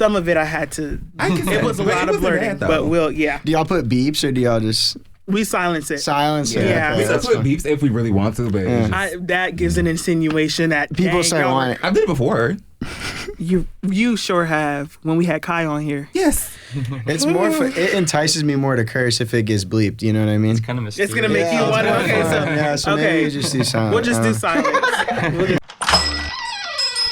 some of it I had to. It was a lot of blurting, but Do y'all put beeps or do y'all just? We silence it. Silence it. Yeah. We still put beeps if we really want to, but that gives an insinuation that people say want it. I've did it before. You sure have when we had Kai on here. Yes. It's more. It entices me more to curse if it gets bleeped. You know what I mean? It's kind of mysterious. It's gonna make you want to. So maybe we just do silence. We'll just do silence.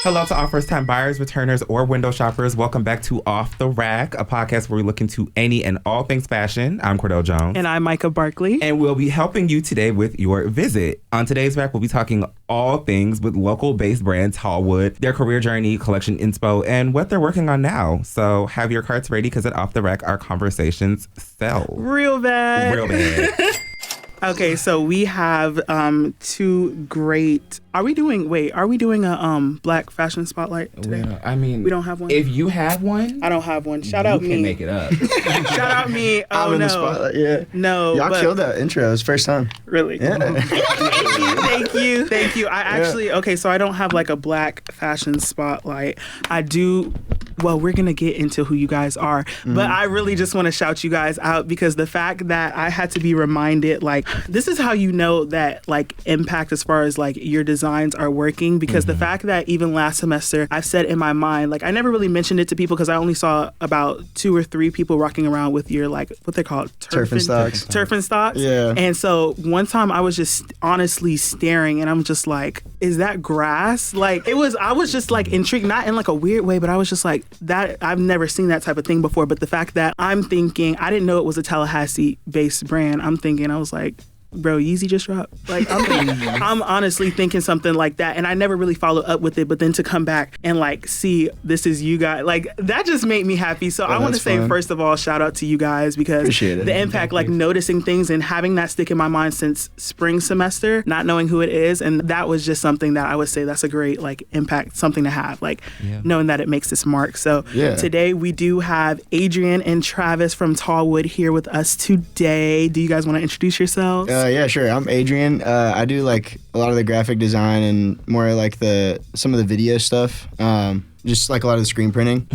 Hello to all first-time buyers, returners, or window shoppers. Welcome back to Off the Rack, a podcast where we look into any and all things fashion. I'm Cordell Jones. And I'm Micah Barkley. And we'll be helping you today with your visit. On today's rack, we'll be talking all things with local-based brand Tallwood, their career journey, collection inspo, and what they're working on now. So have your carts ready, because at Off the Rack, our conversations sell. Real bad. Real bad. Okay, so we have two great. Are we doing a Black fashion spotlight today? Well, I mean, we don't have one. If you have one, I don't have one. Shout out me. You can make it up. Shout out me. Oh, I'm in the spotlight. Yeah. No. Y'all killed that intro. It was first time. Really? Yeah. Thank you. I actually so I don't have like a Black fashion spotlight. I do. Well, we're going to get into who you guys are, but I really just want to shout you guys out because the fact that I had to be reminded, like, this is how you know that, like, impact as far as, like, your designs are working, because the fact that even last semester, I've said in my mind, like, I never really mentioned it to people because I only saw about 2 or 3 people rocking around with your, like, what they're called? Turf and stocks. Turf and stocks. Yeah. And so one time I was just honestly staring and I'm just like, is that grass? Like, I was just, like, intrigued, not in, like, a weird way, but I was just like, that I've never seen that type of thing before. But the fact that I'm thinking, I didn't know it was a Tallahassee based brand. I was like, bro, Yeezy just dropped. Like, I'm honestly thinking something like that. And I never really followed up with it. But then to come back and, like, see this is you guys, like, that just made me happy. So I want to say, first of all, shout out to you guys because the impact, like, noticing things and having that stick in my mind since spring semester, not knowing who it is. And that was just something that I would say that's a great, like, impact, something to have, like, knowing that it makes this mark. So today we do have Adrian and Travis from Tallwood here with us today. Do you guys want to introduce yourselves? Yeah, sure. I'm Adrian. I do like a lot of the graphic design and more like some of the video stuff. Just like a lot of the screen printing.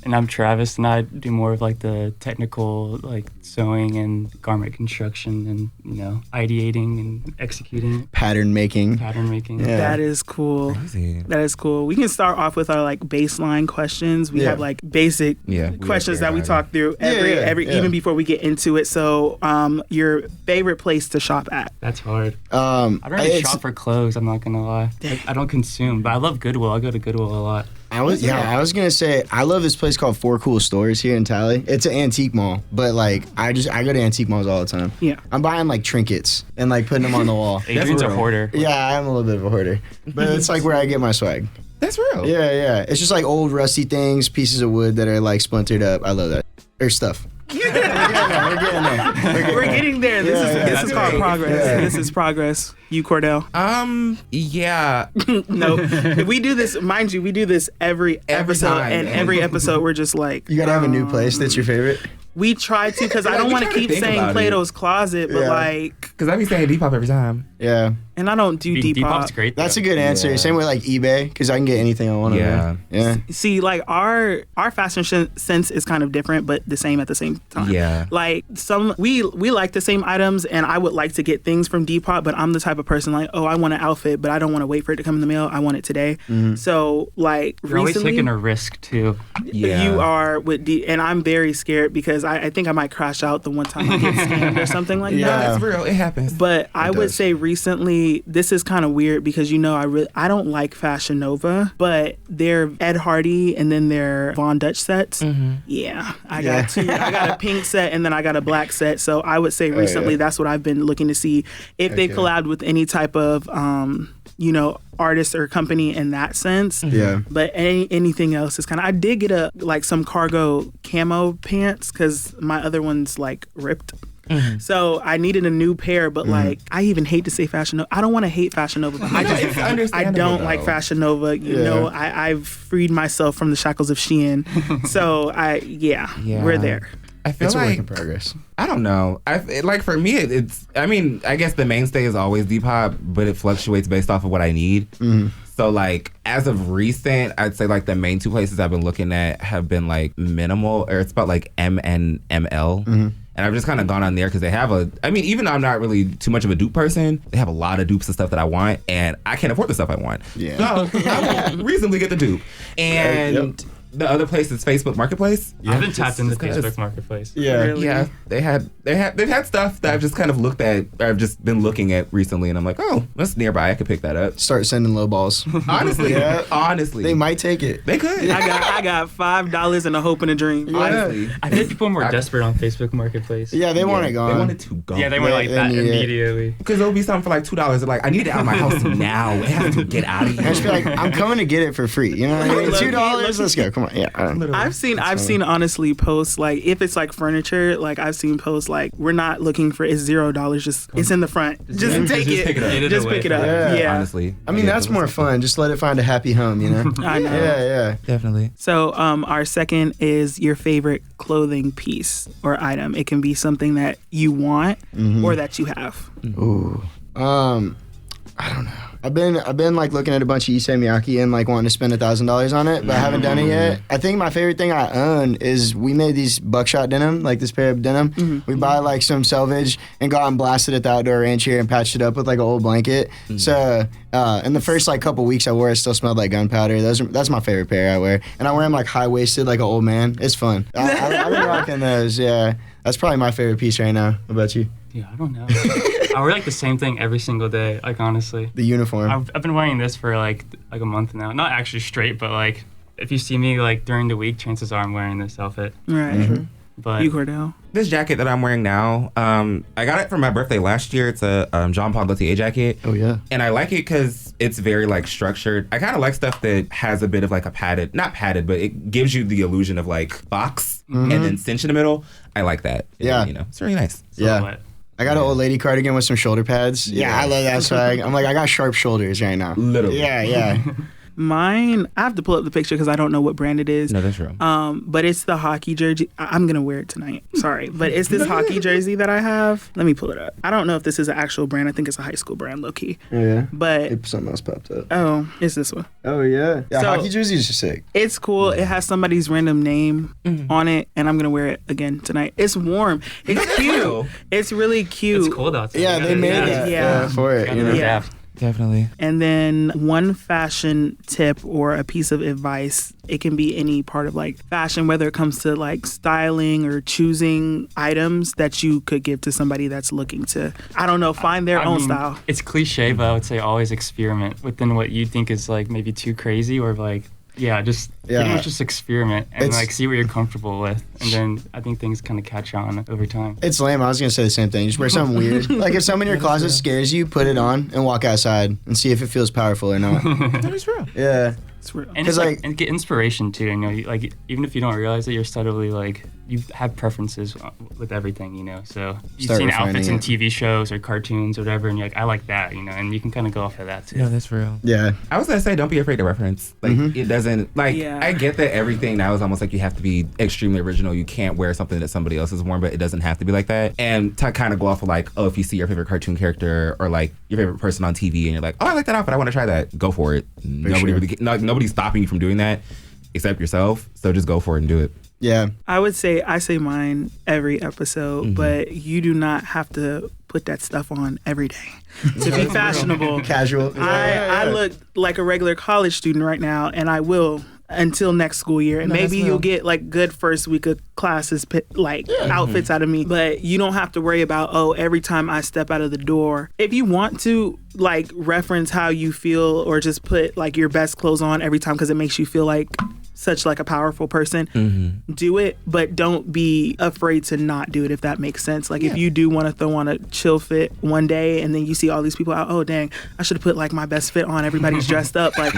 And I'm Travis, and I do more of like the technical, like sewing and garment construction and, ideating and executing. Pattern making. Yeah. That is cool. Crazy. That is cool. We can start off with our like baseline questions. We have like basic questions that we talk through every even before we get into it. So your favorite place to shop at? That's hard. I don't really shop for clothes, I'm not going to lie. I don't consume, but I love Goodwill. I go to Goodwill a lot. I was gonna say I love this place called 4 Cool Stores here in Tally. It's an antique mall, but like I go to antique malls all the time. Yeah, I'm buying like trinkets and like putting them on the wall. Adrian's a hoarder. Yeah, I am a little bit of a hoarder, but it's like where I get my swag. That's real. Yeah. It's just like old rusty things, pieces of wood that are like splintered up. I love that. Or stuff. We're getting there. This is called progress. Yeah. This is progress. You, Cordell? Yeah. No. We do this, mind you, we do this every episode. time. And every episode we're just like... You gotta have a new place that's your favorite? We try to, because I don't want to keep saying Plato's Closet, but like... Because I be saying Depop every time. Yeah. And I don't do Depop. Depop's great, though. That's a good answer. Yeah. Same way like eBay, because I can get anything I want. Yeah. See, like our fashion sense is kind of different, but the same at the same time. Yeah. Like we like the same items, and I would like to get things from Depop, but I'm the type of person like, oh, I want an outfit, but I don't want to wait for it to come in the mail. I want it today. Mm-hmm. So like You're always taking a risk too. Yeah. You are with and I'm very scared because I think I might crash out the one time I get scammed or something like that. Yeah, that's real. It happens. But I would say recently, this is kind of weird because I don't like Fashion Nova, but they're Ed Hardy and then their Von Dutch sets. Mm-hmm. Yeah, I got two. I got a pink set and then I got a black set. So I would say recently that's what I've been looking to see if they collabed with any type of artist or company in that sense. Yeah. But anything else is kind of. I did get some cargo camo pants because my other one's like ripped. Mm-hmm. So I needed a new pair, but like I even hate to say Fashion Nova. I don't want to hate Fashion Nova, but I don't like Fashion Nova. You know, I've freed myself from the shackles of Shein. So we're there. I feel it's a work like in progress. I don't know. Like for me, it's. I mean, I guess the mainstay is always Depop, but it fluctuates based off of what I need. So like as of recent, I'd say like the main two places I've been looking at have been like Minimal, or it's about like M and ML. And I've just kind of gone on there because they have I mean, even though I'm not really too much of a dupe person, they have a lot of dupes and stuff that I want, and I can't afford the stuff I want. Yeah. So I will reasonly get the dupe. And the other place is Facebook Marketplace. I haven't tapped into Facebook Marketplace. Yeah. Really? Yeah, they've had stuff that I've just kind of looked at, or I've just been looking at recently, and I'm like, oh, that's nearby. I could pick that up. Start sending low balls. Honestly, honestly, They might take it. They could. I got $5 and a hope and a dream. Honestly, I think people are more desperate on Facebook Marketplace. Yeah, they want it gone. They want it to go. Yeah, they want like that Yeah. immediately. Because there'll be something for like $2. They're like, I need it out of my house now. It has to get out of I just here. feel like I'm coming to get it for free. You know what I mean? Low-key, $2. Let's go. Come on. Yeah. Literally. I've seen honestly posts like if it's like furniture, like I've seen posts like we're not looking for it's $0, just it's in the front. Just take it. pick it up. Get it Just away pick it from up. it. Yeah. Honestly, I mean, that's more fun. Just let it find a happy home, you know? I know. Yeah. Definitely. So our second is your favorite clothing piece or item. It can be something that you want or that you have. Ooh. I don't know. I've been like looking at a bunch of Issey Miyake and like wanting to spend $1,000 on it, but I haven't done it yet. I think my favorite thing I own is we made these buckshot denim, like this pair of denim. We buy like some selvage and go out and blast it at the outdoor ranch here and patched it up with like an old blanket. So in the first like couple weeks I wore it, still smelled like gunpowder. That's my favorite pair I wear, and I wear them like high waisted like an old man. It's fun. I've been rocking those. Yeah, that's probably my favorite piece right now. What about you? Yeah, I don't know. I wear like the same thing every single day. Like honestly, The uniform. I've been wearing this for like a month now. Not actually straight, but like if you see me like during the week, chances are I'm wearing this outfit. Right. But You, Cordell. This jacket that I'm wearing now, I got it for my birthday last year. It's a Jean Paul Gaultier jacket. Oh yeah. And I like it because it's very like structured. I kind of like stuff that has a bit of like a not padded, but it gives you the illusion of like box and then cinch in the middle. I like that. Yeah. You know, it's really nice. silhouette. I got an old lady cardigan with some shoulder pads. Yeah, I love that swag. I'm like, I got sharp shoulders right now. Literally. Yeah. Mine, I have to pull up the picture because I don't know what brand it is. No, that's true. But it's the hockey jersey. I'm gonna wear it tonight. Sorry, but it's this hockey jersey that I have. Let me pull it up. I don't know if this is an actual brand. I think it's a high school brand, low key. Yeah. But Something else popped up. oh, it's this one. Oh yeah. Yeah, So- hockey jerseys are sick. It's cool. It has somebody's random name on it, and I'm gonna wear it again tonight. It's warm. It's cute. It's really cute. It's cold outside. Yeah, You they gotta made adapt. that Yeah. for it. Gotta You know? adapt. Definitely. And then one fashion tip or a piece of advice. It can be any part of like fashion, whether it comes to like styling or choosing items that you could give to somebody that's looking to, I don't know, find their I own mean, style. It's cliche, but I would say always experiment within what you think is like maybe too crazy or like just pretty much just experiment and It's- like see what you're comfortable with, and then I think things kind of catch on over time. It's lame. I was gonna say the same thing. Just wear something weird. Like if something in your closet scares you, put it on and walk outside and see if it feels powerful or not. That is real. Yeah. It's real. And 'Cause, it's like- and get inspiration too. You know, like even if you don't realize it, you're subtly like you have preferences with everything. You know, so you've Start seen refining outfits in it. TV shows or cartoons or whatever, and you're like, I like that. You know, and you can kind of go off of that too. No, that's real. Yeah. I was gonna say, don't be afraid to reference. Like it doesn't like. Yeah. I get that everything now is almost like you have to be extremely original. You can't wear something that somebody else has worn, but it doesn't have to be like that. And to kind of go off of like, oh, if you see your favorite cartoon character or like your favorite person on TV, and you're like, oh, I like that outfit, I want to try that. Go for it. Nobody's stopping you from doing that, except yourself. So just go for it and do it. Yeah. I say mine every episode, but you do not have to put that stuff on every day to be fashionable. Casual. I look like a regular college student right now, and I will until next school year. And maybe you'll get like good first week of classes, outfits out of me. But you don't have to worry about, every time I step out of the door. If you want to like reference how you feel or just put like your best clothes on every time because it makes you feel like such like a powerful person, do it, but don't be afraid to not do it, if that makes sense. Like if you do want to throw on a chill fit one day and then you see all these people out, oh dang, I should have put like my best fit on, everybody's dressed up, like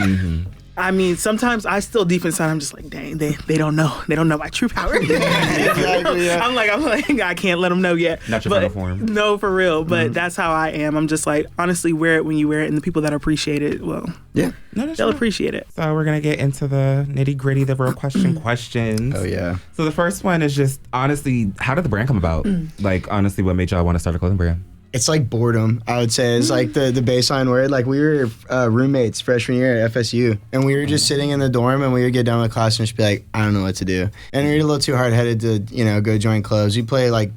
I mean, sometimes I still deep inside, I'm just like, dang, they don't know. They don't know my true power. Exactly, yeah. I'm like, I can't let them know yet. Not your final form. No, for real. But that's how I am. I'm just like, honestly, wear it when you wear it, and the people that appreciate it, well, Yeah. they'll appreciate it. So we're gonna get into the nitty gritty, the real questions. Oh, yeah. So the first one is just honestly, how did the brand come about? Like honestly, what made y'all want to start a clothing brand? It's like boredom, I would say. It's like the baseline word. Like we were roommates freshman year at FSU, and we were just sitting in the dorm, and we would get done with class and just be like, I don't know what to do. And we were a little too hard-headed to, go join clubs. We play like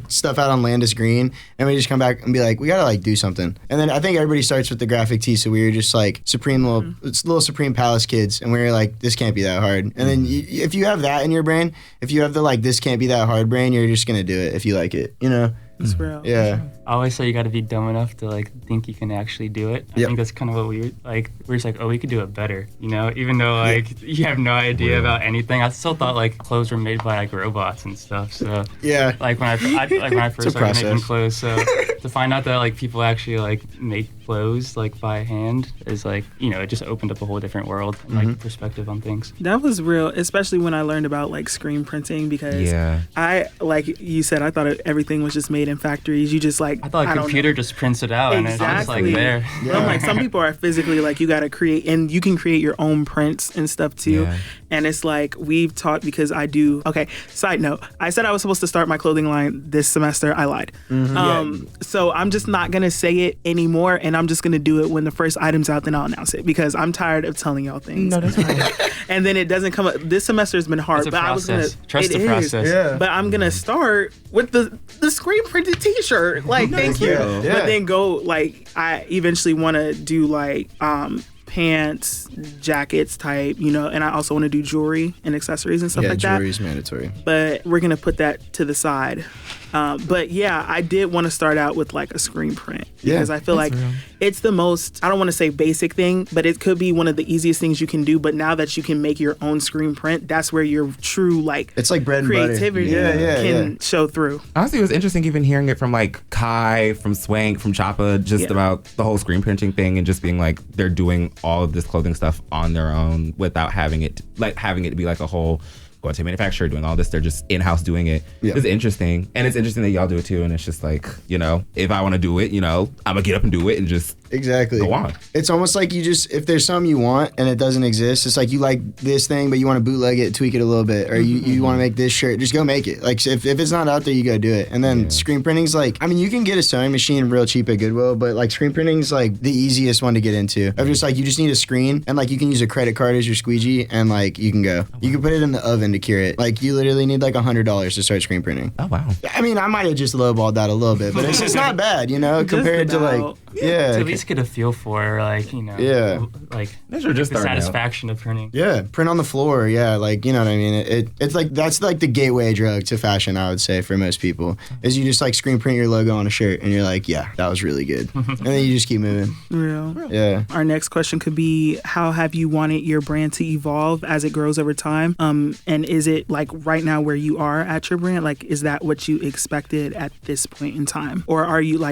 stuff out on Landis Green, and we just come back and be like, we gotta like do something. And then I think everybody starts with the graphic tee, so we were just like little Supreme Palace kids, and we were like, this can't be that hard. And then if you have that in your brain, if you have the like this can't be that hard brain, you're just gonna do it if you like it, It's real. Yeah. I always say you got to be dumb enough to like think you can actually do it. I Yep. think that's kind of what we're just like, oh, we could do it better, even though like you have no idea about anything. I still thought like clothes were made by like robots and stuff. So Yeah. like when I first started making process. clothes, so to find out that like people actually like make clothes like by hand is like it just opened up a whole different world and like perspective on things. That was real, especially when I learned about like screen printing, because I, like you said, I thought everything was just made in factories. You just like, I thought a computer just prints it out and it's just like there. But I'm like, some people are physically like, you got to create, and you can create your own prints and stuff too. Yeah. And it's like, we've talked, because I do. Okay, side note, I said I was supposed to start my clothing line this semester. I lied. So I'm just not going to say it anymore, and I'm just going to do it when the first item's out, then I'll announce it, because I'm tired of telling y'all things. No, that's fine. And then it doesn't come up. This semester has been hard, It's a but process. I was going to. Trust the process. Yeah. But I'm gonna start with the screen printed T-shirt. Like, thank you. Yeah. But then go like, I eventually want to do like pants, jackets type, and I also want to do jewelry and accessories and stuff like that. Jewelry is mandatory. But we're gonna put that to the side. But yeah, I did want to start out with like a screen print, because I feel like it's the most, I don't want to say basic thing, but it could be one of the easiest things you can do. But now that you can make your own screen print, that's where your true like It's like bread and butter. creativity can show through. Honestly, it was interesting even hearing it from like Kai, from Swank, from Choppa, just about the whole screen printing thing, and just being like they're doing all of this clothing stuff on their own without having it to be like a whole going to a manufacturer doing all this. They're just in-house doing it. Yeah. It's interesting. And it's interesting that y'all do it too. And it's just like, if I want to do it, I'm going to get up and do it and just Exactly. go on. It's almost like if there's something you want and it doesn't exist, it's like you like this thing, but you want to bootleg it, tweak it a little bit, or you want to make this shirt, just go make it. Like if it's not out there, you go do it. And then screen printing's like, I mean, you can get a sewing machine real cheap at Goodwill, but like screen printing's like the easiest one to get into. Of just like, you just need a screen, and like you can use a credit card as your squeegee, and like you can go. You can put it in the oven to cure it. Like you literally need like $100 to start screen printing. Oh, wow. I mean, I might have just lowballed that a little bit, but it's not bad, compared to like, To at least get a feel for like like Those are just the starting out. satisfaction of printing. Yeah, print on the floor. Yeah, like, you know what I mean? It's like, that's like the gateway drug to fashion, I would say, for most people, is you just like screen print your logo on a shirt and you're like, yeah, that was really good. And then you just keep moving. Real. Yeah. Our next question could be, how have you wanted your brand to evolve as it grows over time? And is it like right now where you are at your brand? Like, is that what you expected at this point in time? Or are you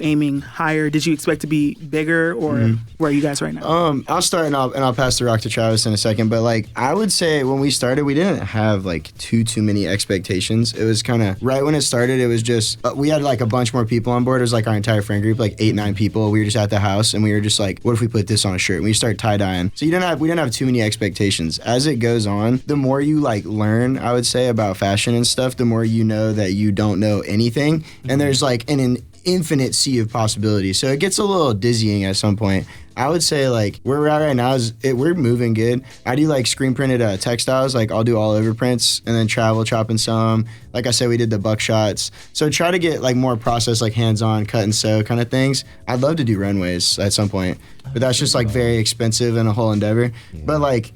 aiming higher? Did you expect to be bigger, or where are you guys right now? I'll start and I'll pass the rock to Travis in a second. But like, I would say when we started, we didn't have like too many expectations. It was kind of right when it started. It was just we had like a bunch more people on board. It was like our entire friend group, like 8-9 people. We were just at the house and we were just like, what if we put this on a shirt? And we start tie dyeing. So we didn't have too many expectations. As it goes on, the more you like learn, I would say, about fashion and stuff, the more you know that you don't know anything. And there's like an infinite sea of possibilities. So it gets a little dizzying at some point. I would say like where we're at right now we're moving good. I do like screen printed textiles. Like I'll do all over prints and then travel, chop and sew 'em. Like I said, we did the buckshots. So try to get like more process, like hands-on cut and sew kind of things. I'd love to do runways at some point, but that's just like very expensive and a whole endeavor. Yeah. But like,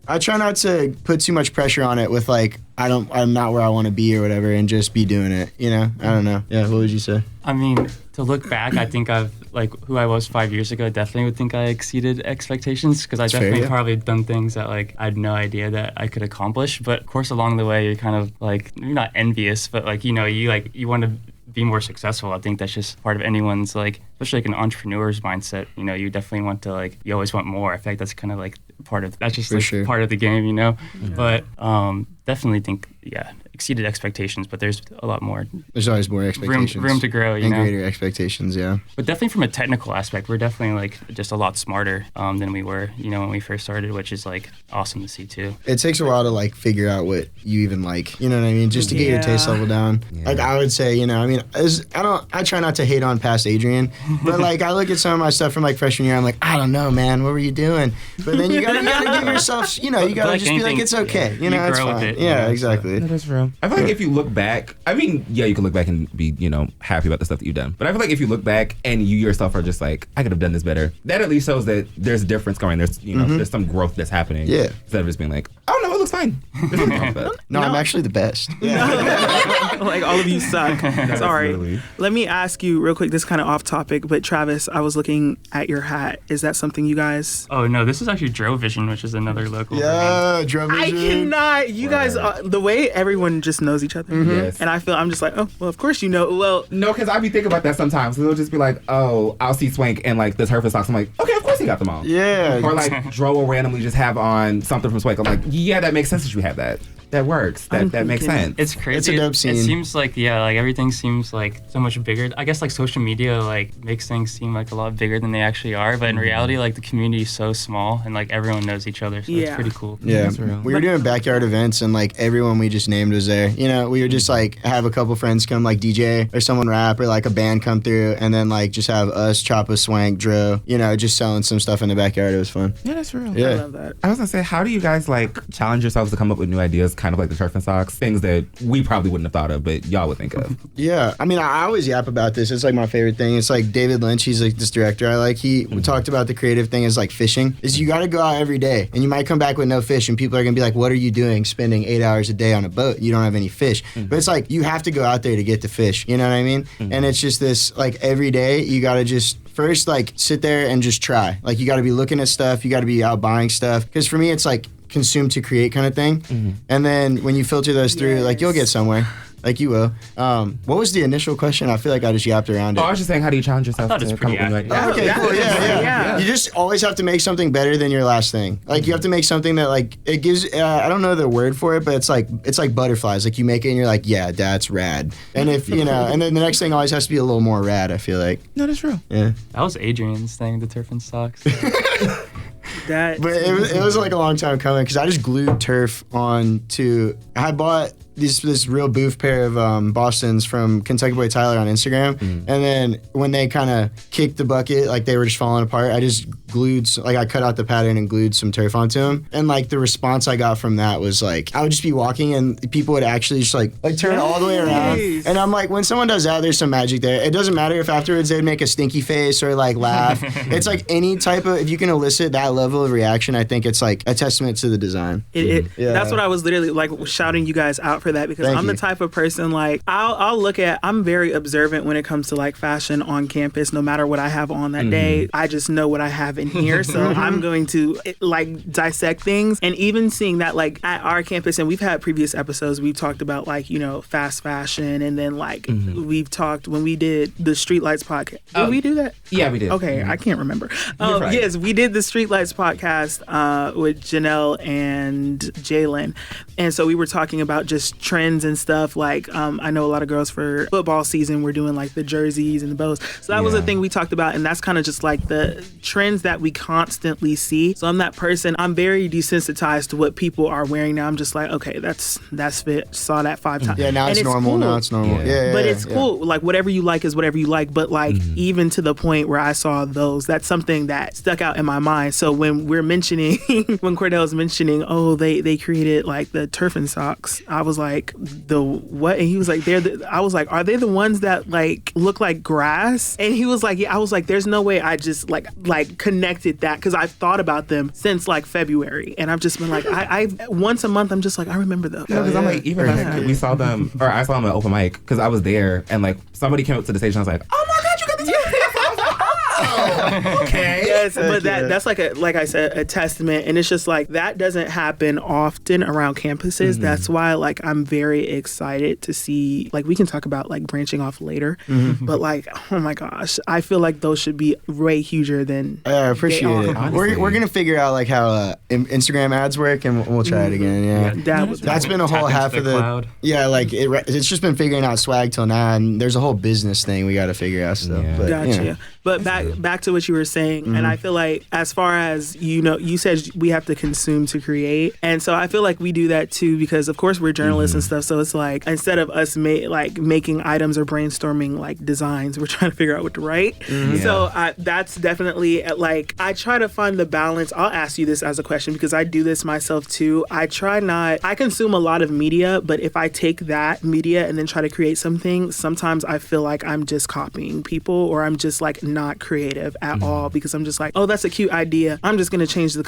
I try not to put too much pressure on it with like, I'm not where I want to be or whatever, and just be doing it, I don't know. Yeah, what would you say? I mean, to look back, I think I've, like, who I was 5 years ago, I definitely would think I exceeded expectations, because I definitely probably done things that, like, I had no idea that I could accomplish. But, of course, along the way, you're kind of, like, you're not envious, but, like, you want to be more successful. I think that's just part of anyone's, like, especially like an entrepreneur's mindset. You know, you definitely want to, like, you always want more. I feel like that's kind of like part of, that's just like part of the game, you know? Yeah. But definitely think, exceeded expectations, but there's a lot more. There's always more expectations. Room to grow, you know? And greater expectations, yeah. But definitely from a technical aspect, we're definitely like just a lot smarter than we were, you know, when we first started, which is like awesome to see too. It takes a while to like figure out what you even like, you know what I mean? Just to get your taste level down. Yeah. Like I would say, you know, I mean, I try not to hate on past Adrian, but like I look at some of my stuff from like freshman year, I'm like, I don't know, man, what were you doing? But then you gotta give yourself, you know, you gotta just be like, it's okay, you know, it's fine. It, yeah, exactly. That is real. I feel like if you look back, I mean, yeah, you can look back and be, you know, happy about the stuff that you've done. But I feel like if you look back and you yourself are just like, I could have done this better, that at least shows that there's a difference going. There's, you know, there's some growth that's happening. Yeah. Instead of just being like, oh no, it looks fine. No, I'm actually the best. Like all of you suck. Sorry. Literally. Let me ask you real quick. This is kind of off topic, but Travis, I was looking at your hat. Is that something you guys? Oh no, this is actually Dro Vision, which is another local. Yeah, Dro Vision. I cannot. You guys, the way everyone just knows each other, Yes. and I'm just like, oh, well, of course you know. Well, no, because I be thinking about that sometimes. It'll just be like, oh, I'll see Swank and like the Turf and socks. I'm like, okay, of course he got them on. Yeah. Or like Dro will randomly just have on something from Swank. I'm like, yeah, that makes sense that you have that. That works. That makes sense. It's crazy. It's a dope scene. It seems like, like everything seems like so much bigger. I guess like social media like makes things seem like a lot bigger than they actually are. But in reality, like the community is so small and like everyone knows each other. So it's pretty cool. Yeah. We were doing backyard events and like everyone we just named was there. You know, we would just like have a couple friends come like DJ or someone rap or like a band come through and then like just have us, Choppa, Swank, Dro, you know, just selling some stuff in the backyard. It was fun. Yeah, that's real. Yeah. I love that. I was gonna say, how do you guys like challenge yourselves to come up with new ideas, kind of like the Turf and Socks, things that we probably wouldn't have thought of, but y'all would think of? Yeah, I mean, I always yap about this. It's like my favorite thing. It's like David Lynch. He's like this director I like. He talked about the creative thing as like fishing. Is you got to go out every day, and you might come back with no fish, and people are gonna be like, "What are you doing? Spending 8 hours a day on a boat? You don't have any fish." But it's like you have to go out there to get the fish. You know what I mean? And it's just this like every day you got to just first like sit there and just try. Like you got to be looking at stuff. You got to be out buying stuff. Because for me, it's like consume to create kind of thing. And then when you filter those through, like you'll get somewhere. Like you will. What was the initial question? I feel like I just yapped around it. Oh, I was just saying, how do you challenge yourself to come up with new ideas? Oh, okay, cool. Yeah. You just always have to make something better than your last thing. Like you have to make something that like it gives. I don't know the word for it, but it's like butterflies. Like you make it and you're like, yeah, that's rad. And if you know, and then the next thing always has to be a little more rad. I feel like. No, that's true. Yeah. That was Adrian's thing, the Turf and Socks. That. But it was like a long time coming because I just glued turf onto. I bought this real booth pair of Bostons from Kentucky Boy Tyler on Instagram, and then when they kind of kicked the bucket, like they were just falling apart, I just glued, like I cut out the pattern and glued some turf onto them, and like the response I got from that was like I would just be walking and people would actually just like turn all the way around, and I'm like, when someone does that, there's some magic there. It doesn't matter if afterwards they'd make a stinky face or like laugh. It's like any type of, if you can elicit that level of reaction, I think it's like a testament to the design. That's what I was literally like shouting you guys out for that, because I'm the type of person like I'll look at, I'm very observant when it comes to like fashion on campus. No matter what I have on that day, I just know what I have in here, so I'm going to like dissect things. And even seeing that like at our campus, and we've had previous episodes, we've talked about like, you know, fast fashion, and then like we've talked when we did the Streetlights podcast. Did we do that? Yeah, we did. Okay, I can't remember. Right. Yes, we did the Streetlights podcast with Janelle and Jalen, and so we were talking about just trends and stuff. Like I know a lot of girls for football season were doing like the jerseys and the bows, so that was a thing we talked about, and that's kind of just like the trends that we constantly see. So I'm that person, I'm very desensitized to what people are wearing now. I'm just like, okay, that's fit, saw that 5 times. Yeah, now it's normal. Cool. Now it's normal. Yeah, but it's cool. Like whatever you like is whatever you like. But like even to the point where I saw those, that's something that stuck out in my mind. So when we're mentioning, when Cordell's mentioning, oh, they created like the Turf and Socks, I was like, the what? And he was like, I was like, are they the ones that like look like grass? And he was like, yeah. I was like, there's no way I just like connected that, because I've thought about them since like February, and I've just been like, I once a month I'm just like, I remember those. No, because I'm like, even last we saw them, or I saw them at open mic, because I was there, and like somebody came up to the stage and I was like, oh my god, you got the Okay. Yes, but that's like I said, a testament, and it's just like that doesn't happen often around campuses. That's why like I'm very excited to see, like, we can talk about like branching off later, but like, oh my gosh, I feel like those should be way huger than. I appreciate it. We're gonna figure out like how Instagram ads work, and we'll try it again. Yeah, that's been a whole half of the cloud. Yeah, like it's just been figuring out swag till now, and there's a whole business thing we got to figure out still. Yeah. But, Gotcha. But back to what you were saying, and I feel like as far as you said we have to consume to create, and so I feel like we do that too because of course we're journalists and stuff. So it's like instead of us making items or brainstorming like designs, we're trying to figure out what to write. So that's definitely like I try to find the balance. I'll ask you this as a question because I do this myself too. I consume a lot of media, but if I take that media and then try to create something, sometimes I feel like I'm just copying people or I'm just like not creative at all because I'm just like, oh, that's a cute idea. I'm just gonna change the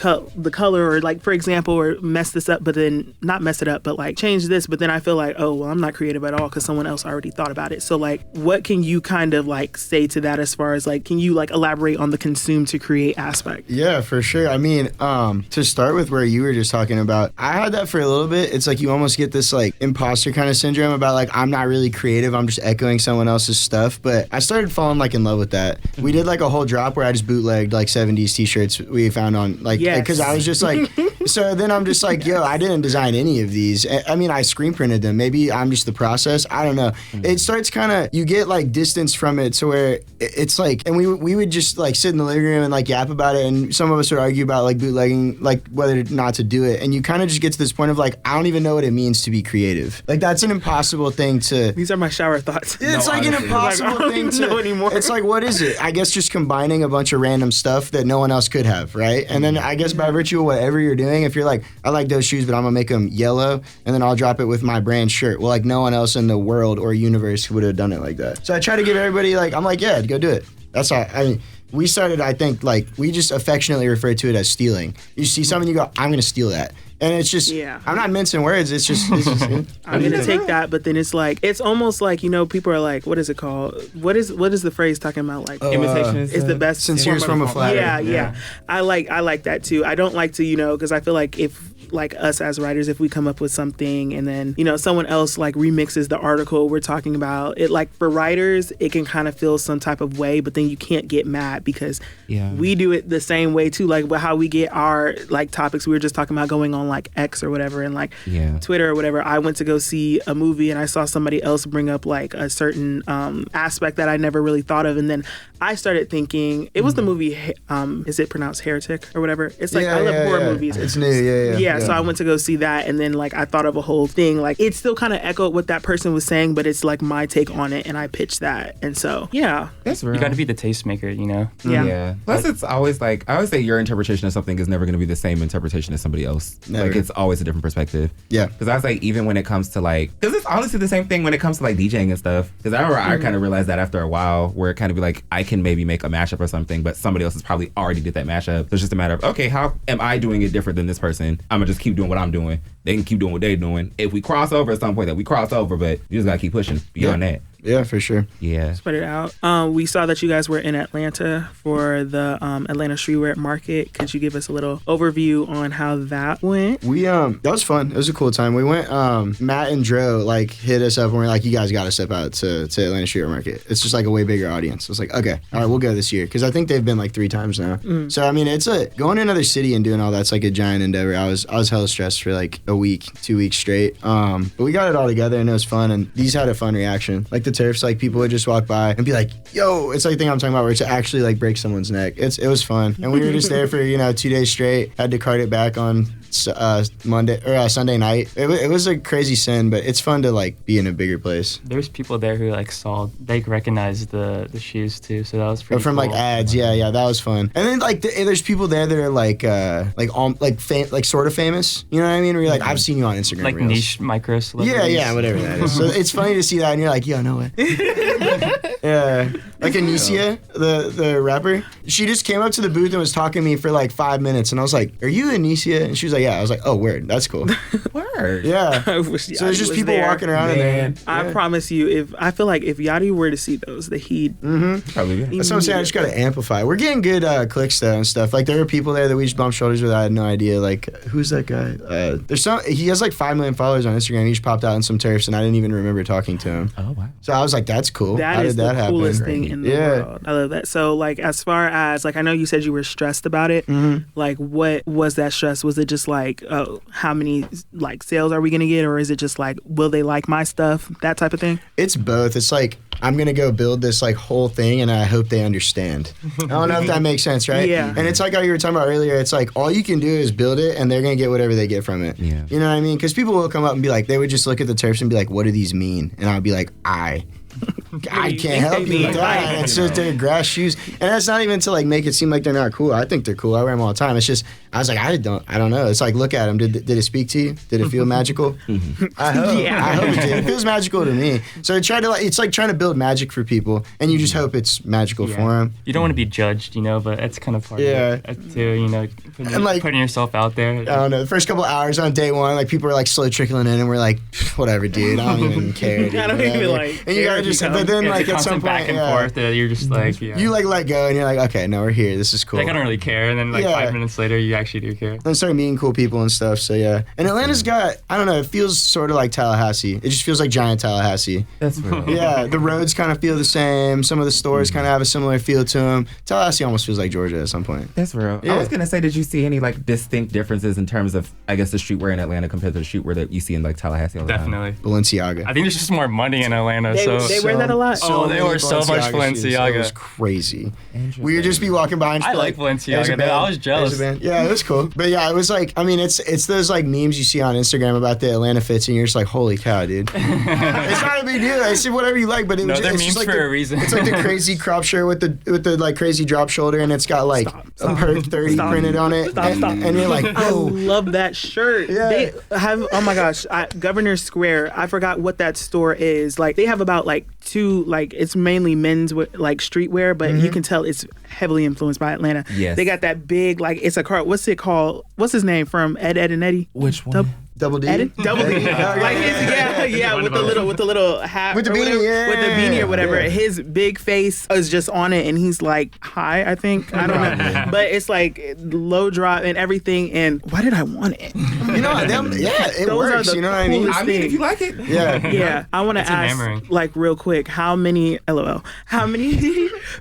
color or like, for example, or mess this up, but then not mess it up, but like change this. But then I feel like, oh, well, I'm not creative at all because someone else already thought about it. So like, what can you kind of like say to that as far as like, can you like elaborate on the consume to create aspect? Yeah, for sure. I mean, to start with where you were just talking about, I had that for a little bit. It's like you almost get this like imposter kind of syndrome about like, I'm not really creative. I'm just echoing someone else's stuff. But I started falling like in love with that. We did like a whole drop where I just bootlegged like 70s t-shirts we found on like, because I was just like, so then I'm just like, yo, I didn't design any of these. I mean, I screen printed them. Maybe I'm just the process. I don't know. It starts kind of, you get like distance from it to where it's like, and we would just like sit in the living room and like yap about it. And some of us would argue about like bootlegging, like whether or not to do it. And you kind of just get to this point of like, I don't even know what it means to be creative. Like that's an impossible thing to. These are my shower thoughts. It's like honestly, an impossible thing to know anymore. It's like, what is it? I guess just combining a bunch of random stuff that no one else could have, right? And then I guess by virtue of whatever you're doing, if you're like, I like those shoes, but I'm gonna make them yellow, and then I'll drop it with my brand shirt. Well, like no one else in the world or universe would have done it like that. So I try to give everybody like, I'm like, yeah, go do it. That's how, I mean, we started, I think, like, we just affectionately refer to it as stealing. You see something, you go, I'm going to steal that. And it's just, I'm not mincing words. It's just I'm going to take that, but then it's like, it's almost like, you know, people are like, what is it called? What is the phrase talking about? Like, imitation is the best. Sincere from a flattery. Yeah. I like that too. I don't like to, you know, because I feel like if, like us as writers, if we come up with something and then, you know, someone else like remixes the article we're talking about, it like for writers, it can kind of feel some type of way, but then you can't get mad because we do it the same way too. Like how we get our like topics we were just talking about going on like X or whatever and like Twitter or whatever. I went to go see a movie and I saw somebody else bring up like a certain aspect that I never really thought of. And then I started thinking, it was the movie, is it pronounced Heretic or whatever? It's like, I love horror movies. It's new, yeah. So I went to go see that, and then like I thought of a whole thing. Like it still kind of echoed what that person was saying, but it's like my take on it, and I pitched that. And so that's real. You got to be the tastemaker, you know. Yeah. Plus, it's always like I always say, your interpretation of something is never going to be the same interpretation as somebody else. Never. Like it's always a different perspective. Yeah. Because I was like, even when it comes to like, because it's honestly the same thing when it comes to like DJing and stuff. Because I remember I kind of realized that after a while, where it kind of be like I can maybe make a mashup or something, but somebody else has probably already did that mashup. So it's just a matter of okay, how am I doing it different than this person? I'm gonna just keep doing what I'm doing. They can keep doing what they're doing. If we cross over at some point, that we cross over, but you just gotta keep pushing beyond that. Yeah, for sure. Yeah. Spread it out. We saw that you guys were in Atlanta for the Atlanta Streetwear Market. Could you give us a little overview on how that went? We that was fun. It was a cool time. We went. Matt and Dro like hit us up and we're like, you guys got to step out to Atlanta Streetwear Market. It's just like a way bigger audience. I was like, okay, all right, we'll go this year because I think they've been like 3 times now. So I mean, it's going to another city and doing all that's like a giant endeavor. I was hella stressed for like a week, 2 weeks straight. But we got it all together and it was fun. And these had a fun reaction. Like the turfs, like people would just walk by and be like, yo, it's like the thing I'm talking about where it's actually like break someone's neck. It was fun. And we were just there for, 2 days straight. Had to cart it back on Monday or Sunday night. It was a crazy sin, but it's fun to like be in a bigger place. There's people there who like they recognized the shoes too, so that was pretty from cool. Like ads, yeah, that was fun. And then like there's people there that are like sort of famous, you know what I mean? Where you're like, I've seen you on Instagram, like Reels. niche micro celebrities. Yeah, whatever that is. So it's funny to see that, and you're like, yo, no way. Yeah, like Anicia, the rapper. She just came up to the booth and was talking to me for like 5 minutes, and I was like, "Are you Anicia?" And she was like, "Yeah." I was like, "Oh, weird. That's cool." Word. word. Yeah. I wish So Yachty there's just was people there. walking around in there. I promise you, I feel like if Yachty were to see those, that he'd Probably. That's what I'm saying. I just got to amplify. We're getting good clicks though and stuff. Like there are people there that we just bump shoulders with. I had no idea. Like who's that guy? He has like 5 million followers on Instagram. He just popped out in some turfs and I didn't even remember talking to him. Oh wow. So I was like, that's cool. That How is did that the coolest happen? thing in the world. I love that. So, like, as far as, like, I know you said you were stressed about it. Like, what was that stress? Was it just like, oh, how many, like, sales are we going to get? Or is it just like, will they like my stuff? That type of thing? It's both. It's like, I'm going to go build this, like, whole thing and I hope they understand. I don't know if that makes sense, right? Yeah. And it's like how you were talking about earlier. It's like, all you can do is build it and they're going to get whatever they get from it. Yeah. You know what I mean? Because people will come up and be like, they would just look at the turfs and be like, what do these mean? And I would be like, I can't help you with that. It's just they're grass shoes, and that's not even to like make it seem like they're not cool. I think they're cool. I wear them all the time. It's just I was like I don't know. It's like look at them. Did it speak to you? Did it feel magical? I hope. Yeah. I hope it did. It feels magical to me. So try to it's like trying to build magic for people, and you just hope it's magical for them. You don't want to be judged, but that's kind of part of it too. Putting yourself out there. I don't know. The first couple hours on day one, like people are like slow trickling in, and we're like, whatever, dude. I don't even care. Dude, I don't even like. And you gotta just. But then like at some point, back and forth that you're just like, you like let go, and you're like, okay, no, we're here. This is cool. Like I don't really care, and then like 5 minutes later, you actually do care. Then start meeting cool people and stuff. So yeah, and Atlanta's got I don't know. It feels sort of like Tallahassee. It just feels like giant Tallahassee. That's real. Yeah, the roads kind of feel the same. Some of the stores kind of have a similar feel to them. Tallahassee almost feels like Georgia at some point. That's real. Yeah. I was gonna say, did you see any like distinct differences in terms of, I guess, the streetwear in Atlanta compared to the streetwear that you see in like Tallahassee all the time? Definitely. Balenciaga. I think there's just more money in Atlanta. They wear that a lot. They were so much Balenciaga. It was crazy. We would just be walking by and I like Balenciaga. I was jealous. Yeah, it was cool. But yeah, it was like, I mean, it's those like memes you see on Instagram about the Atlanta fits, and you're just like, holy cow, dude. It's not a big deal. I see whatever you like, but it was they're it's memes just like for a reason. It's like the crazy crop shirt with the like crazy drop shoulder, and it's got like a Perk 30 printed on it. And you're like, I oh. love that shirt. Yeah. They have, oh my gosh, Governor Square. I forgot what that store is. Like they have about like two, like it's mainly men's like streetwear, but you can tell it's heavily influenced by Atlanta. Yes. They got that big, like it's a car. What's it called? What's his name from Ed, Ed and Eddie? Which one? Double D? Double D. Like with the little hat. With the or beanie, whatever, yeah. With the beanie or whatever. Yeah. His big face is just on it, and he's like high, I think. I don't know. But it's like low drop and everything. And why did I want it? You know, it Those are works. the You know what I mean? coolest I mean, thing. if you like it. Yeah. Yeah, I want to ask, like, real quick, how many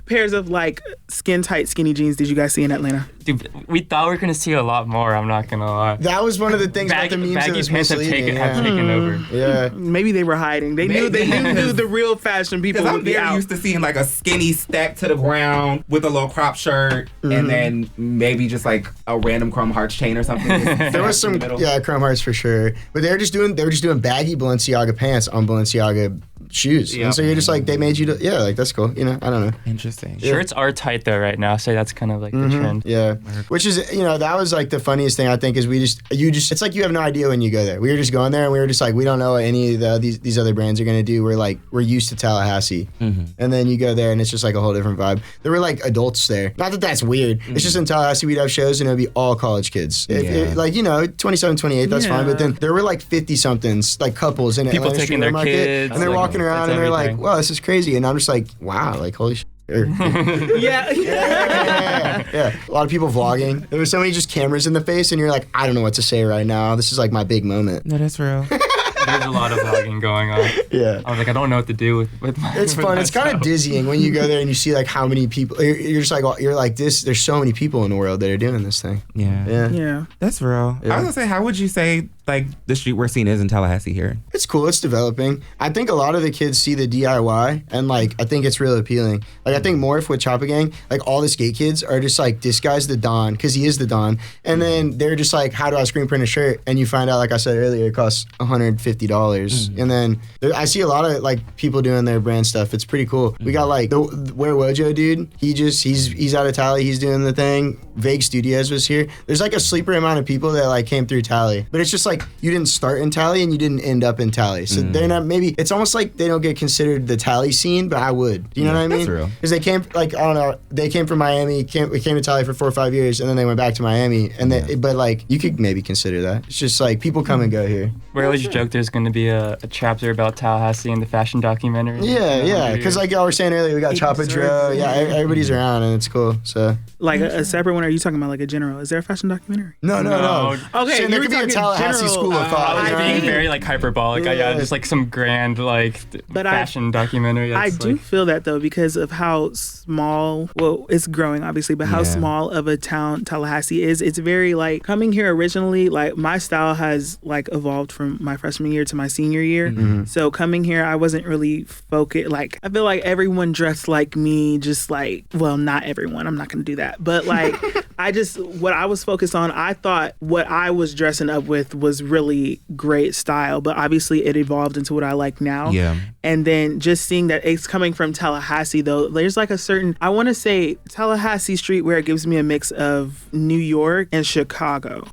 pairs of like skin tight skinny jeans did you guys see in Atlanta? Dude, we thought we were gonna see a lot more. I'm not gonna lie. That was one of the things about the memes that Baggy was pants have misleading. taken over. Yeah. Maybe they were hiding. They knew the real fashion people Because I'm would be very out. used to seeing like a skinny stack to the ground with a little crop shirt, and then maybe just like a random Chrome Hearts chain or something. There was some, Chrome Hearts for sure. But they were just doing baggy Balenciaga pants on Balenciaga shoes. Yep. And so you're just like, they made you like, that's cool. I don't know. Interesting. Shirts are tight though right now, so that's kind of like the trend. Yeah. Which is, that was like the funniest thing I think is it's like you have no idea when you go there. We were just going there and we were just like, we don't know what any of these other brands are going to do. We're used to Tallahassee. And then you go there and it's just like a whole different vibe. There were like adults there. Not that that's weird. It's just in Tallahassee we'd have shows and it would be all college kids. 27, 28, that's fine. But then there were like 50-somethings, like couples in People Atlanta taking Streetwear their Market, kids, and they're like, walking around that's and they're like, everything. wow, this is crazy. And I'm just like, wow, like holy shit. Yeah. Yeah. A lot of people vlogging. There was so many just cameras in the face, and you're like, I don't know what to say right now. This is like my big moment. No, that's real. There's a lot of vlogging going on. Yeah. I was like, I don't know what to do with my. It's fun. It's kind of dizzying when you go there and you see like how many people. You're just like, you're like this. There's so many people in the world that are doing this thing. Yeah. Yeah. That's real. Yeah. I was gonna say, how would you say like the streetwear scene is in Tallahassee here? It's cool. It's developing. I think a lot of the kids see the DIY and like I think it's real appealing. Like I think Morph with Choppa Gang, like all the skate kids are just like, this guy's the Don because he is the Don. And then they're just like, how do I screen print a shirt? And you find out, like I said earlier, it costs $150. And then I see a lot of like people doing their brand stuff. It's pretty cool. We got like the Where Wojo dude. He's out of Tally. He's doing the thing. Vague Studios was here. There's like a sleeper amount of people that like came through Tally. But it's just like you didn't start in Tally and you didn't end up in Tally. So they're not, maybe it's almost like they don't get considered the Tally scene, but I would. Do you know what I mean? That's real. Because they came, like, I don't know, they came from Miami, we came to Tally for 4 or 5 years, and then they went back to Miami. And but like, you could maybe consider that. It's just like people come and go here. We always joke there's going to be a chapter about Tallahassee in the fashion documentary. Yeah. Because like y'all were saying earlier, we got Choppa Dro. Yeah, everybody's around, and it's cool. So like a separate one? Or are you talking about like a general? Is there a fashion documentary? No. Okay, so there could be a Tallahassee general, school of thought. I was being very like hyperbolic. Yeah, just like some grand like fashion documentary. I do feel that though because of how small. Well, it's growing obviously, but how small of a town Tallahassee is. It's very like coming here originally. Like my style has like evolved from my freshman year to my senior year. So coming here, I wasn't really focused. Like I feel like everyone dressed like me. Just like, well, not everyone. I'm not gonna do that, but like what I was focused on. I thought what I was dressing up with was really great style, but obviously it evolved into what I like now. Yeah. And then just seeing that it's coming from Tallahassee, though, there's like a certain, I want to say Tallahassee streetwear gives me a mix of New York and Chicago.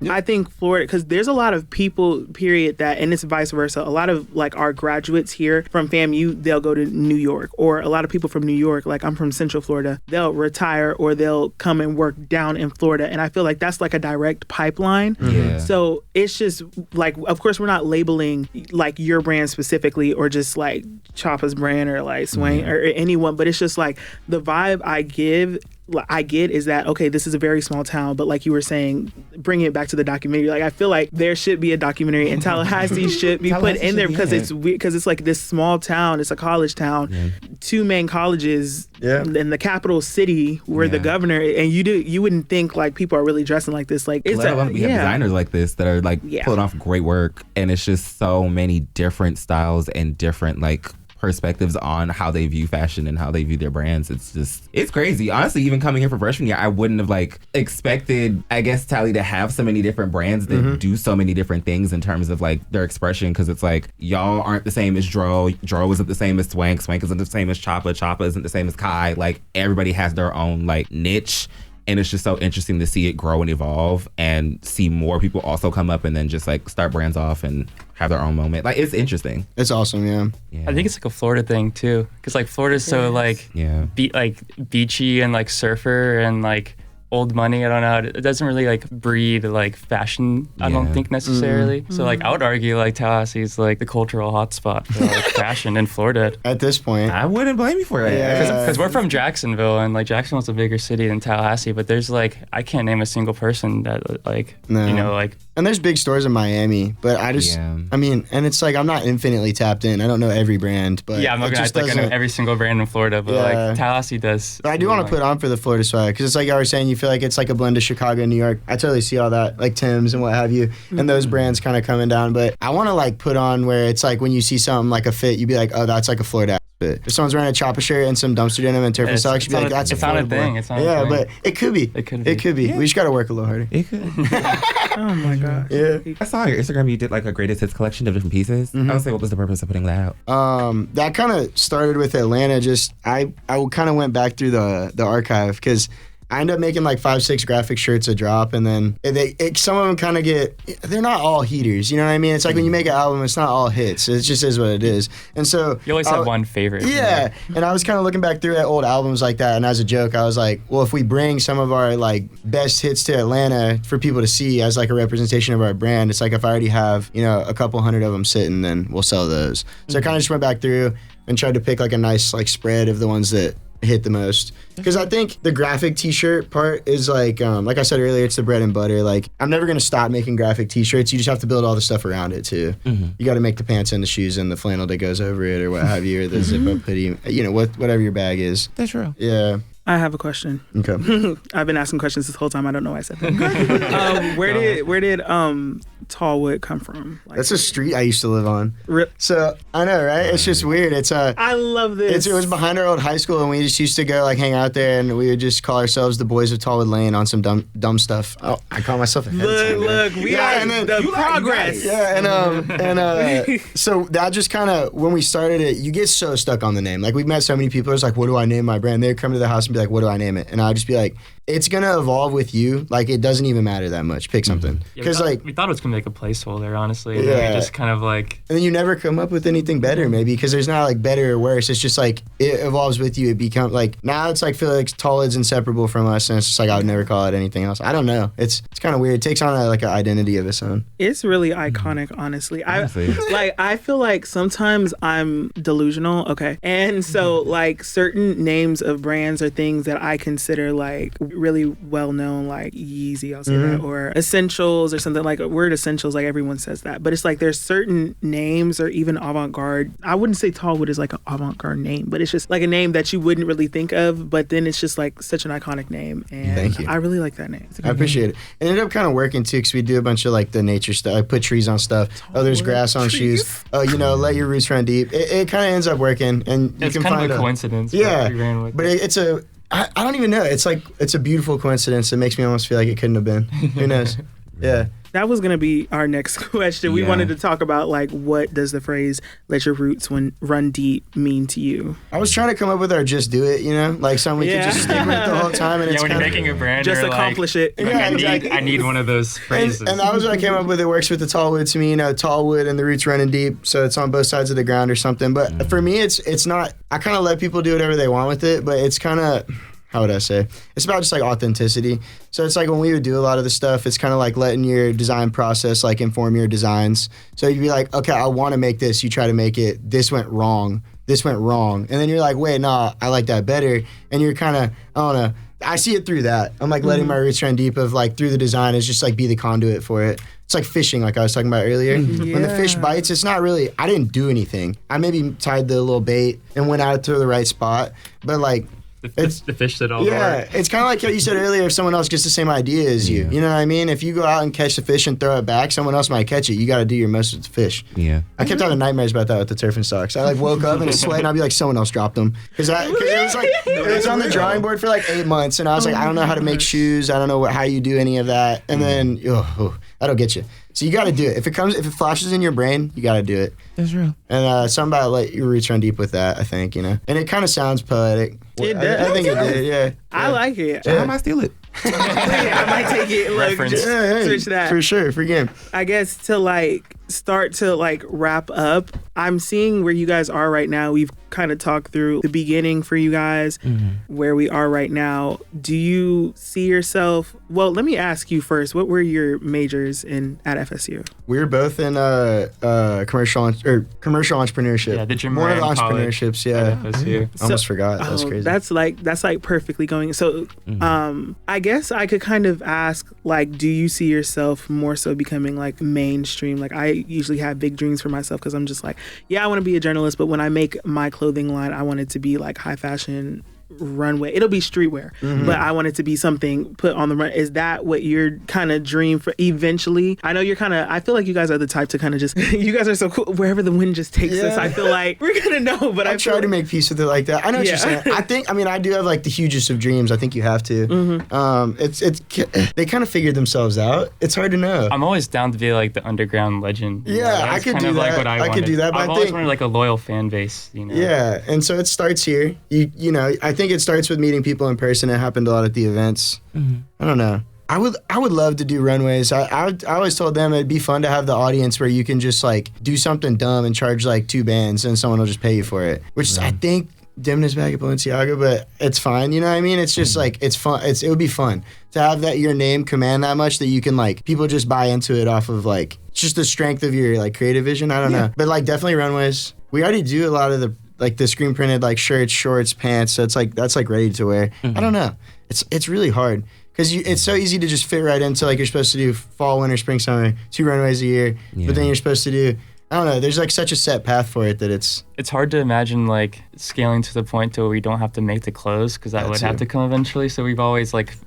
I think Florida, because there's a lot of people, period, that, and it's vice versa. A lot of like our graduates here from FAMU, they'll go to New York, or a lot of people from New York, like I'm from Central Florida, they'll retire or they'll come and work down in Florida. And I feel like that's like a direct pipeline. So it's just like, of course, we're not labeling like your brand specifically or just like Choppa's brand or like Swain or anyone, but it's just like the vibe I get is that, okay, this is a very small town, but like you were saying, bringing it back to the documentary, like I feel like there should be a documentary and Tallahassee should be put in there because it's weird, because it's like this small town, it's a college town, 2 main colleges in the capital city where the governor, and you wouldn't think like people are really dressing like this, like it's we have designers like this that are like pulling off great work, and it's just so many different styles and different like perspectives on how they view fashion and how they view their brands. It's crazy. Honestly, even coming here for freshman year, I wouldn't have like expected, I guess, Tally to have so many different brands that do so many different things in terms of like their expression, because it's like y'all aren't the same as Dro isn't the same as Swank isn't the same as Choppa isn't the same as Kai. Like everybody has their own like niche. And it's just so interesting to see it grow and evolve and see more people also come up and then just like start brands off and have their own moment. Like, it's interesting. It's awesome, yeah. I think it's like a Florida thing too, because like Florida's so like beachy and like surfer and like old money. I don't know. It doesn't really like breed like fashion. I don't think necessarily. So like I would argue like Tallahassee is like the cultural hotspot for like fashion in Florida at this point. I wouldn't blame you for that. Because we're from Jacksonville, and like Jacksonville's a bigger city than Tallahassee, but there's like I can't name a single person that like you know like. And there's big stores in Miami, but I just, I mean, and it's like I'm not infinitely tapped in. I don't know every brand, but I'm not gonna act like I know every single brand in Florida, but like Tallahassee does. But I do want to put on for the Florida swag, because it's like I was saying, you feel like it's like a blend of Chicago and New York. I totally see all that, like Tim's and what have you, and those brands kind of coming down. But I want to like put on where it's like when you see something like a fit, you'd be like, oh, that's like a Florida fit. If someone's wearing a Choppa shirt and some dumpster denim and turf socks, you'd be like, that's a Florida thing. It's not a thing. But it could be. It could be. We just got to work a little harder. It could. Oh my gosh. Yeah. I saw on your Instagram you did like a greatest hits collection of different pieces. I was like, what was the purpose of putting that out? That kind of started with Atlanta. Just I kind of went back through the archive, because I end up making like 5-6 graphic shirts a drop, and then some of them kind of they're not all heaters, you know what I mean? It's like when you make an album, it's not all hits. It just is what it is. And so you always have one favorite. Yeah. And I was kind of looking back through at old albums like that, and as a joke, I was like, well, if we bring some of our like best hits to Atlanta for people to see as like a representation of our brand, it's like if I already have, you know, a couple hundred of them sitting, then we'll sell those. So I kind of just went back through and tried to pick like a nice like spread of the ones that hit the most, because I think the graphic t-shirt part is like I said earlier, it's the bread and butter. Like, I'm never gonna stop making graphic t-shirts. You just have to build all the stuff around it too. You got to make the pants and the shoes and the flannel that goes over it or what have you, or the zip up hoodie, you know, whatever your bag is. That's real. Yeah. I have a question. Okay. I've been asking questions this whole time. I don't know why I said that. Where did Tallwood come from? Like, that's a street I used to live on. So I know, right? It's just weird. I love this. It was behind our old high school, and we just used to go like hang out there, and we would just call ourselves the boys of Tallwood Lane on some dumb stuff. Oh, I call myself a head Look, we are the progress. Yeah, so that just kind of when we started it, you get so stuck on the name. Like we met so many people. It's like, what do I name my brand? They'd come to the house and be like, what do I name it? And I'd just be like, it's gonna evolve with you. Like it doesn't even matter that much. Pick something. Because we thought it was gonna be like a placeholder, honestly. And then we just kind of like. And then you never come up with anything better, maybe, because there's not like better or worse. It's just like it evolves with you. It becomes like now it's like feel like Tallwood's inseparable from us, and it's just like I would never call it anything else. I don't know. It's kind of weird. It takes on like an identity of its own. It's really iconic, honestly. I feel like sometimes I'm delusional. Okay, and so like certain names of brands are things that I consider like really well known, like Yeezy, I'll say that, or Essentials or something like word Essentials, like everyone says that. But it's like there's certain names or even avant-garde. I wouldn't say Tallwood is like an avant-garde name, but it's just like a name that you wouldn't really think of, but then it's just like such an iconic name. And thank you. I really like that name. I appreciate it. It ended up kind of working too, because we do a bunch of like the nature stuff. I put trees on stuff. There's grass on shoes. Let your roots run deep. It kind of ends up working, and you can kind find of a coincidence. Yeah, but it's a. I don't even know. It's like it's a beautiful coincidence. It makes me almost feel like it couldn't have been. Who knows? Yeah. That was going to be our next question. We wanted to talk about like what does the phrase "let your roots run deep" mean to you? I was trying to come up with our "just do it," like something we could just stick with the whole time. And it's when you're making a brand, just accomplish it. Yeah, exactly. I need one of those phrases. And that was what I came up with. It works with the Tallwood to me. Tallwood and the roots running deep, so it's on both sides of the ground or something. But for me, it's not. I kind of let people do whatever they want with it, but it's kind of. How would I say? It's about just like authenticity. So it's like when we would do a lot of the stuff, it's kind of like letting your design process like inform your designs. So you'd be like, okay, I want to make this. You try to make it. This went wrong. And then you're like, wait, nah, I like that better. And you're kind of, I don't know. I see it through that. I'm like letting my roots run deep of like through the design is just like be the conduit for it. It's like fishing, like I was talking about earlier. When the fish bites, it's not really, I didn't do anything. I maybe tied the little bait and went out to the right spot. But like, it's the fish that all the work. It's kind of like what you said earlier. If someone else gets the same idea as you, you know what I mean? If you go out and catch the fish and throw it back, someone else might catch it. You got to do your most with the fish. Yeah. I kept having nightmares about that with the turf and socks. I like woke up in a sweat and I'd be like, someone else dropped them because it was on the drawing board for like 8 months and I was like, I don't know how to make shoes. I don't know how you do any of that. And then that'll get you. So you got to do it. If it flashes in your brain, you got to do it. That's real. And something about let your roots run deep with that, I think, And it kind of sounds poetic. It does. I think it did, yeah. I like it. I might steal it. I might take it. Look, just switch that. For sure, for game. I guess to start to wrap up, I'm seeing where you guys are right now. We've kind of talked through the beginning for you guys, where we are right now. Do you see yourself? Well, let me ask you first. What were your majors at FSU? We were both in commercial entrepreneurship. Yeah, the Jim One of the Moran entrepreneurships. Yeah, FSU. Almost forgot. That's crazy. That's like perfectly going. So, I guess I could kind of ask, do you see yourself more so becoming mainstream? I usually have big dreams for myself because I'm just I want to be a journalist, but when I make my clothing line, I want it to be high fashion runway. It'll be streetwear, but I want it to be something put on the run. Is that what your kind of dream for eventually? I know you're I feel like you guys are the type to kind of just, you guys are so cool. Wherever the wind just takes us, I feel like we're going to know, but I try to make peace with it like that. I know what you're saying. I do have the hugest of dreams. I think you have to. They kind of figured themselves out. It's hard to know. I'm always down to be the underground legend. Yeah, I could do that. What I could do that. But I've always wanted a loyal fan base. Yeah, and so it starts here. I think it starts with meeting people in person. It happened a lot at the events. I don't know. I would love to do runways. I always told them it'd be fun to have the audience where you can just do something dumb and charge 2 bands and someone will just pay you for it. Which I think Demna's back at Balenciaga, but it's fine. You know what I mean? It's just it's fun. It would be fun to have your name command that much that you can people just buy into it off of just the strength of your creative vision. I don't know, but definitely runways. We already do a lot of the screen printed shirts, shorts, pants. So it's that's ready to wear. I don't know. It's really hard because it's so easy to just fit right into you're supposed to do fall, winter, spring, summer, 2 runways a year, but then you're supposed to do I don't know. There's like such a set path for it that it's hard to imagine like scaling to the point to where we don't have to make the clothes because that would have to come eventually. So we've always like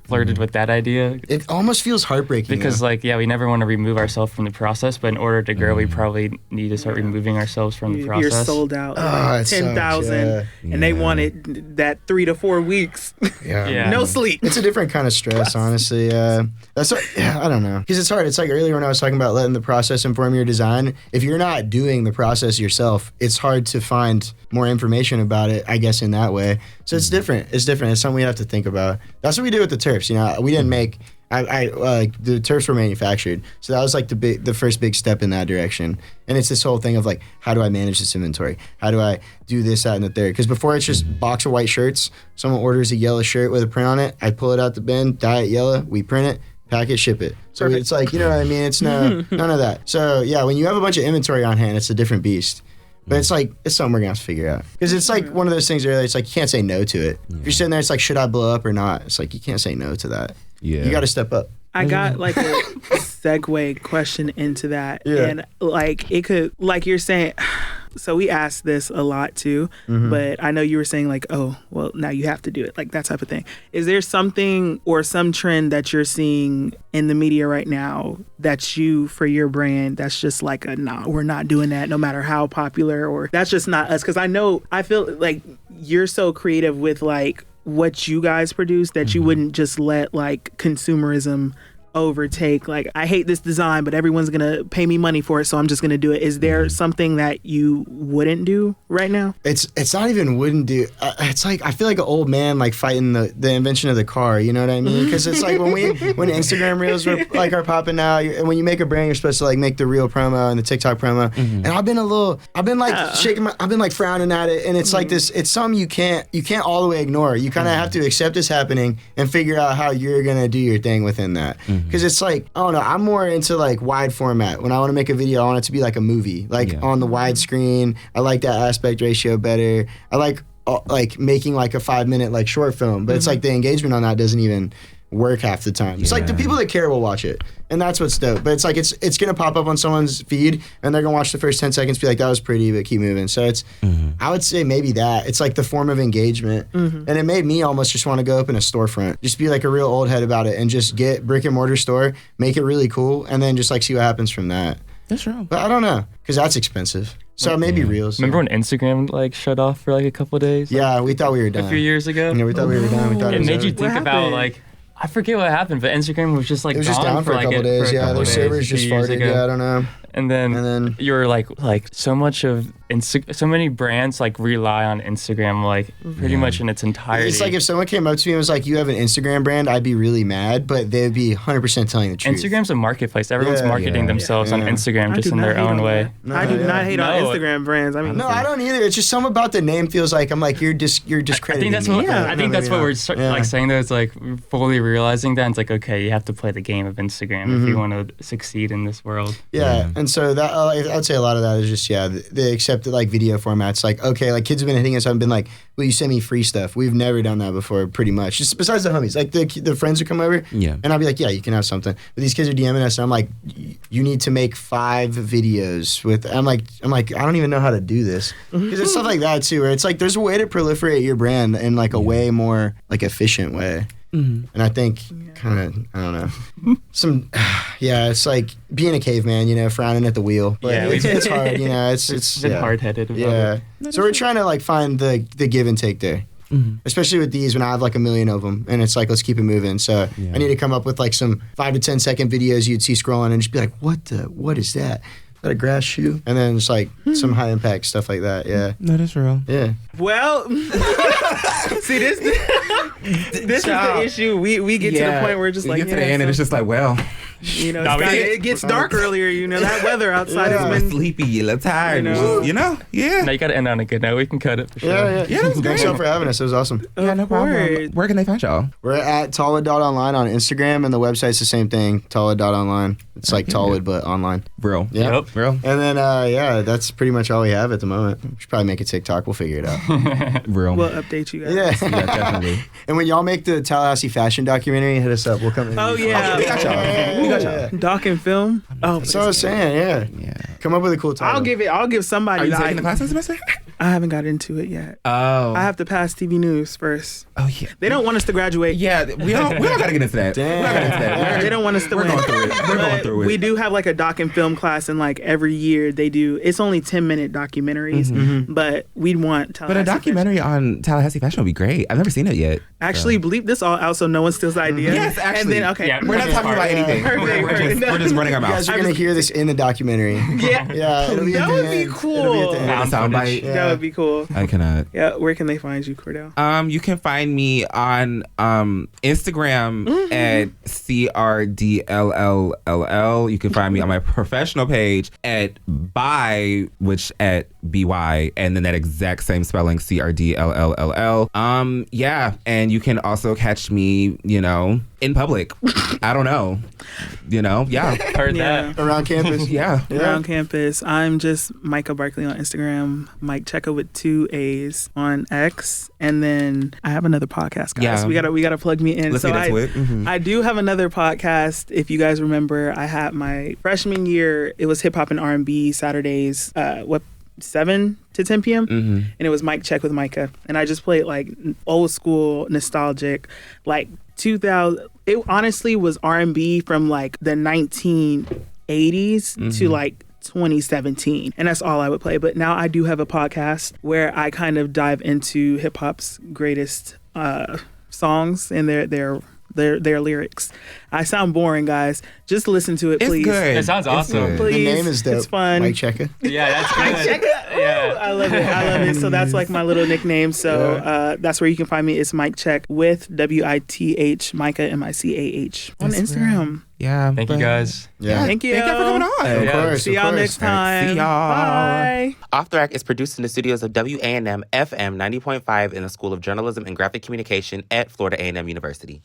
flirted with that idea. It almost feels heartbreaking because like we never want to remove ourselves from the process, but in order to grow, we probably need to start removing ourselves from the process. You're sold out, like 10,000, and they wanted that 3 to 4 weeks. No sleep. It's a different kind of stress, honestly. That's I don't know, because it's hard. It's like earlier when I was talking about letting the process inform your design. If you're not doing the process yourself, it's hard to find more information about it, I guess, in that way. So it's different. It's something we have to think about. That's what we did with the turfs. You know, we didn't make. The turfs were manufactured, so that was like the first big step in that direction. And it's this whole thing of like, how do I manage this inventory? How do I do this, that, and the third? Because before it's just box of white shirts. Someone orders a yellow shirt with a print on it. I pull it out the bin, dye it yellow. We print it, pack it, ship it. So it's like, you know what I mean? It's none of that. So yeah, when you have a bunch of inventory on hand, it's a different beast. But it's like, it's something we're going to have to figure out. Because it's like one of those things where it's like, you can't say no to it. If you're sitting there, it's like, should I blow up or not? It's like, you can't say no to that. Yeah. You got to step up. I got like a segue question into that. Yeah. And like, it could, like you're saying, so we asked this a lot too, but I know you were saying like, oh, well, now you have to do it, like that type of thing. Is there something or some trend that you're seeing in the media right now that you, for your brand, that's just like nah, we're not doing that no matter how popular, or that's just not us? Because I feel like you're so creative with like what you guys produce that you wouldn't just let like consumerism overtake, like, I hate this design, but everyone's gonna pay me money for it, so I'm just gonna do it. Is there something that you wouldn't do right now? It's not even wouldn't do. It's like, I feel like an old man like fighting the invention of the car. You know what I mean? Because it's like when Instagram reels are popping out, and when you make a brand, you're supposed to like make the reel promo and the TikTok promo. And I've been like shaking I've been like frowning at it, and it's like this. It's something you can't all the way ignore. You kind of have to accept it's happening and figure out how you're gonna do your thing within that. Because it's like, I don't know, I'm more into like wide format. When I want to make a video, I want it to be like a movie, like on the wide screen. I like that aspect ratio better. I like making like a 5-minute like short film, but it's like the engagement on that doesn't even work half the time. It's like the people that care will watch it, and that's what's dope. But it's like it's gonna pop up on someone's feed, and they're gonna watch the first 10 seconds, be like, that was pretty, but keep moving. So it's I would say maybe that it's like the form of engagement, and it made me almost just want to go open a storefront, just be like a real old head about it, and just get brick and mortar store, make it really cool, and then just like see what happens from that. That's true. But I don't know, because that's expensive. So maybe reels. Remember when Instagram like shut off for like a couple of days? Yeah, we thought we were done a few years ago. Yeah, we thought we were done. We thought it made you think about like, I forget what happened, but Instagram was just like, it was just down for a couple days. Yeah, their servers just farted. Yeah, I don't know. And then you're like so much of so many brands like rely on Instagram like pretty much in its entirety. It's like if someone came up to me and was like, you have an Instagram brand, I'd be really mad, but they'd be 100% telling the truth. Instagram's a marketplace. Everyone's marketing themselves on Instagram just in their own way. I do not hate on Instagram brands. I mean, no, I don't either. It's just something about the name feels like I'm like, you're discrediting me. I think that's what we're like saying though. It's like fully realizing that it's like, okay, you have to play the game of Instagram if you want to succeed in this world. Yeah. And so that I'd say a lot of that is just they accepted like video formats. Like, okay, like kids have been hitting us up and been like, will you send me free stuff? We've never done that before, pretty much. Just besides the homies, like the friends who come over, and I'll be like, yeah, you can have something. But these kids are DMing us, and I'm like, you need to make 5 videos with. I'm like, I don't even know how to do this, because it's stuff like that too, where it's like there's a way to proliferate your brand in like a way more like efficient way. And I think kind of, I don't know, it's like being a caveman, you know, frowning at the wheel. But it's hard, you know, it's been hard-headed. Yeah. So we're trying to like find the give and take there. Especially with these when I have like 1 million of them, and it's like, let's keep it moving. So I need to come up with like some 5 to 10 second videos you'd see scrolling and just be like, what is that? Is that a grass shoe? And then just like some high impact stuff like that. Yeah. No, that's real. Yeah. Well, see this is the issue. We get to the point where it's just like, you get to the end and it's just like, well, you know, it gets dark earlier. You know, that weather outside has been sleepy, a little tired. You know, Now you got to end on a good note. We can cut it for sure. Yeah. Thanks y'all for having us. It was awesome. Yeah, no problem. Where can they find y'all? We're at Tallwood.online on Instagram, and the website's the same thing, Tallwood.online. It's like Tallwood, but online. Real. Yeah. Yep. Real. And then, that's pretty much all we have at the moment. We should probably make a TikTok. We'll figure it out. Real. We'll update you guys. Yeah, definitely. And when y'all make the Tallahassee fashion documentary, hit us up. We'll come in. Oh, yeah. We got y'all. Doc and film. Oh, that's what I was saying. Yeah. Come up with a cool title. I'll give somebody. Are you taking the class this semester? I haven't got into it yet. Oh. I have to pass TV news first. Oh, yeah. They don't want us to graduate. Yeah, we don't got to get into that. Damn. We don't gotta get into that. They don't want us to We're win. going through it. We're going through it. We do have like a doc and film class, and like every year they do. It's only 10-minute documentaries, but we'd want. But a documentary on Tallahassee fashion would be great. I've never seen it yet. Actually, bleep this all out so no one steals the idea. Yes, actually. And then, okay. Yeah, We're not talking about anything. We're just running our You guys mouths. are going to hear this in the documentary. Yeah. Yeah. It'll be at That the would be end. cool. It'll be at the end. Sound bite. Yeah. That would be cool. I cannot. Yeah, where can they find you, Cordell? You can find me on Instagram at CRDLLLL. You can find me on my professional page at by, which at BY, and then that exact same spelling, CRDLLLL. Yeah, and you can also catch me, in public. I don't know. Yeah. Heard that. Around campus. Yeah. Around campus. I'm just Micah Barkley on Instagram, Mike Checa with 2 A's on X, and then I have another podcast, guys. Yeah. We gotta plug me in. Let's get into it. I do have another podcast. If you guys remember, I had my freshman year. It was hip hop and R&B Saturdays. 7 to 10 p.m. And it was Mike Check with Micah, and I just played like old school, nostalgic, like 2000. It honestly was R&B from like the 1980s to like 2017, and that's all I would play. But now I do have a podcast where I kind of dive into hip hop's greatest songs and their lyrics. I sound boring, guys. Just listen to it, please. It's good. It sounds awesome. Please. The name is dope. It's fun. Mike Checa. Yeah, that's good. Yeah. I love it. So that's like my little nickname. So that's where you can find me. It's Mike Check with WITH, Micah MICAH on Instagram. Yeah. Thank you guys. Yeah. Thank you. Thank you for coming on. Of course. See y'all next time. See y'all. Bye. Off the Rack is produced in the studios of WANM-FM 90.5 in the School of Journalism and Graphic Communication at Florida A&M University.